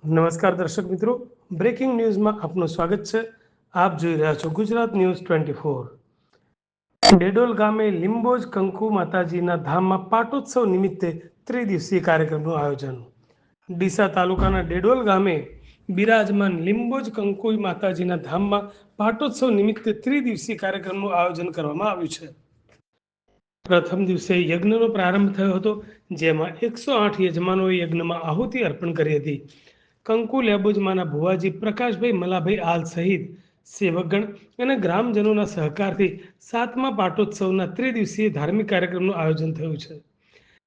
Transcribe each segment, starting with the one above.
નમસ્કાર દર્શક મિત્રો, બ્રેકિંગ ન્યૂઝમાં આપનું સ્વાગત છે। આપ જોઈ રહ્યા છો ગુજરાત ન્યૂઝ 24। ડેડોલ ગામે લિંબોજ કંકુ માતાજીના ધામમાં પાટોત્સવ નિમિત્તે ત્રિદિવસીય કાર્યક્રમનું આયોજન। ડીસા તાલુકાના ડેડોલ ગામે બિરાજમાન લિંબોજ કંકુ માતાજીના ધામમાં પાટોત્સવ નિમિત્તે ત્રિદિવસીય કાર્યક્રમનું આયોજન કરવામાં આવ્યું છે। પ્રથમ દિવસે યજ્ઞનો પ્રારંભ થયો હતો, જેમાં 108 યજમાનોએ યજ્ઞમાં આહુતિ અર્પણ કરી હતી। કંકુ લેબોજમાના ભુવાજી પ્રકાશભાઈ મલાભાઈ આલ સહિત સેવકગણ અને ગ્રામજનોના સહકારથી 7મા પાટોત્સવના ત્રિદિવસીય ધાર્મિક કાર્યક્રમનું આયોજન થયું છે,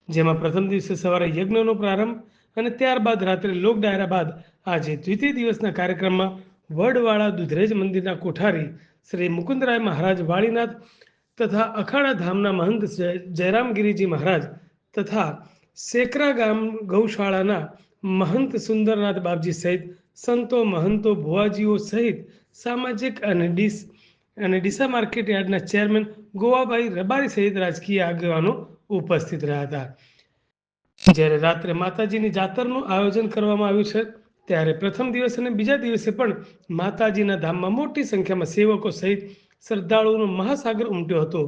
જેમાં પ્રથમ દિવસે સવારે યજ્ઞનો પ્રારંભ અને ત્યારબાદ રાત્રે લોક ડાયરા બાદ આજે દ્વિતીય દિવસના કાર્યક્રમમાં વડવાળા દુધરેજ મંદિરના કોઠારી શ્રી મુકુંદરાય મહારાજ વાળીનાથ તથા અખાડા ધામના મહંત જયરામગીરીજી મહારાજ તથા સેકરા ગામ ગૌશાળાના મહંત સુંદરનાથ બાપજી સહિત સંતો મહંતો ભુવાજીઓ સહિત સામાજિક અને ડીસા માર્કેટ યાર્ડના ચેરમેન ગોવાભાઈ રબારી સહિત રાજકીય આગેવાનો ઉપસ્થિત રહ્યા હતા। જ્યારે રાત્રે માતાજીની જાતરનું આયોજન કરવામાં આવ્યું છે, ત્યારે પ્રથમ દિવસ અને બીજા દિવસે પણ માતાજીના ધામમાં મોટી સંખ્યામાં સેવકો સહિત શ્રદ્ધાળુઓનો મહાસાગર ઉમટ્યો હતો।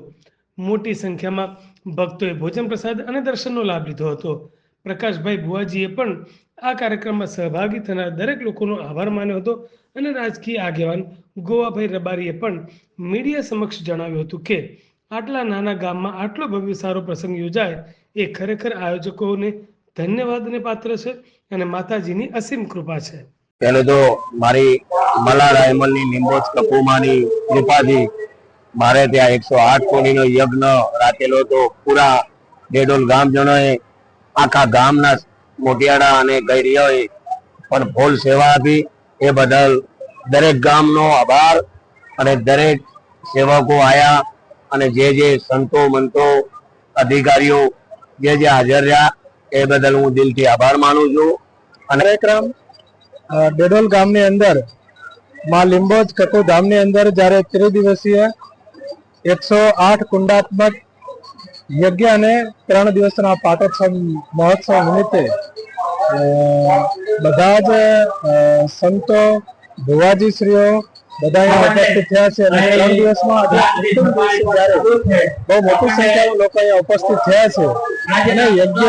મોટી સંખ્યામાં ભક્તોએ ભોજન પ્રસાદ અને દર્શનનો લાભ લીધો હતો। પ્રકાશભાઈ ભુવાજીએ પણ આ કાર્યક્રમમાં સહભાગી થનાર દરેક લોકોનો આભાર માન્યો હતો અને રાજકીય આગેવાન ગોવાભાઈ રબારીએ પણ મીડિયા સમક્ષ જણાવ્યું હતું કે આટલા નાના ગામમાં આટલો ભવ્ય સારો પ્રસંગ યોજાય એ ખરેખર આયોજકોને ધન્યવાદને પાત્ર છે અને માતાજીની અસીમ કૃપા છે। पहले तो मारी मला रायमलनी निंबोज कपूमानी कृपाथी मारे त्या 108 कोणीनो यज्ञ राखेलो तो पूरा डेडोल गामजनोए आखा गामना मोटियाड़ा અને ગૈરિયાએ પણ ફૂલ સેવા આપી। એ બદલ દરેક ગામનો આભાર અને દરેક સેવકો આયા અને જે સંતો મંતો અધિકારીઓ જે હાજર રહ્યા એ બદલ હું દિલથી આભાર માનું છું। અને કાર્યક્રમ ડેડોલ ગામની અંદર માં લિંબોજ કકુ ધામની અંદર જ્યારે ત્રિદિવસીય 108 કુંડાત્મક યજ્ઞ અને 3 દિવસના પાટોત્સવ મહોત્સવ નિમિત્તે બધા જ સંતો ભુવાજી શ્રીઓ બધા ઉપસ્થિત થયા છે અને 3 દિવસમાં બહુ મોટી સંખ્યામાં લોકો અહીંયા ઉપસ્થિત થયા છે અને યજ્ઞ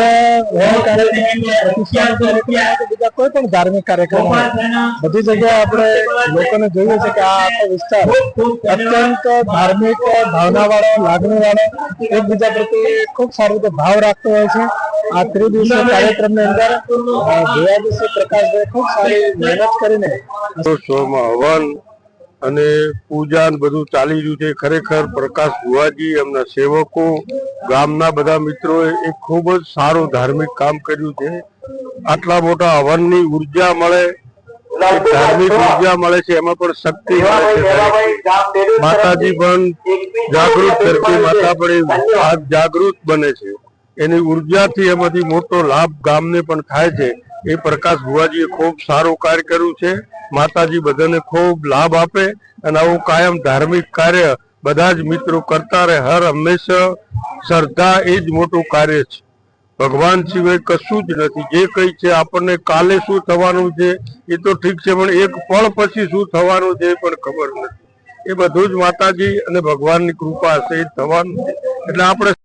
બીજા કોઈ પણ ધાર્મિક કાર્યક્રમ બધી જગ્યાએ આપણે લોકોને જોયું છે કે આ આખો વિસ્તાર અત્યંત ધાર્મિક ભાવના વાળો લાગણી વાળો એકબીજા પ્રત્યે ખૂબ સારી રીતે ભાવ રાખતો હોય છે। આ ત્રિદિવસીય કાર્યક્રમની અંદર ભુવાજી શ્રી પ્રકાશભાઈ ખૂબ સારી મહેનત કરીને હવન અને પૂજા બધું ચાલી રહ્યું છે। ખરેખર પ્રકાશ ભુવાજી એમના સેવકો ગામના બધા મિત્રોએ એક ખૂબ જ સારું ધાર્મિક કામ કર્યું છે। આટલા મોટા હવનની ઉર્જા મળે, ધાર્મિક ઉર્જા મળે છે, એમાં પણ શક્તિ મળે છે। માતાજી પણ જાગૃત ધરતી માતા પણ જાગૃત બને છે, એની ઉર્જાથી એમાંથી મોટો લાભ ગામને પણ થાય છે। એ પ્રકાશ ભુવાજીએ ખૂબ સારું કાર્ય કર્યું છે। માતાજી બધાને ખૂબ લાભ આપે અને આવું કાયમ ધાર્મિક કાર્ય બધા જ મિત્રો કરતા રહે। હર હંમેશા શ્રદ્ધા એ જ મોટું કાર્ય છે। ભગવાન સિવાય કશું જ નથી। જે કઈ છે આપણને કાલે શું થવાનું છે એ તો ઠીક છે, પણ એક પળ પછી શું થવાનું છે એ પણ ખબર નથી। એ બધું જ માતાજી અને ભગવાનની કૃપા હશે એ થવાનું છે। એટલે આપણે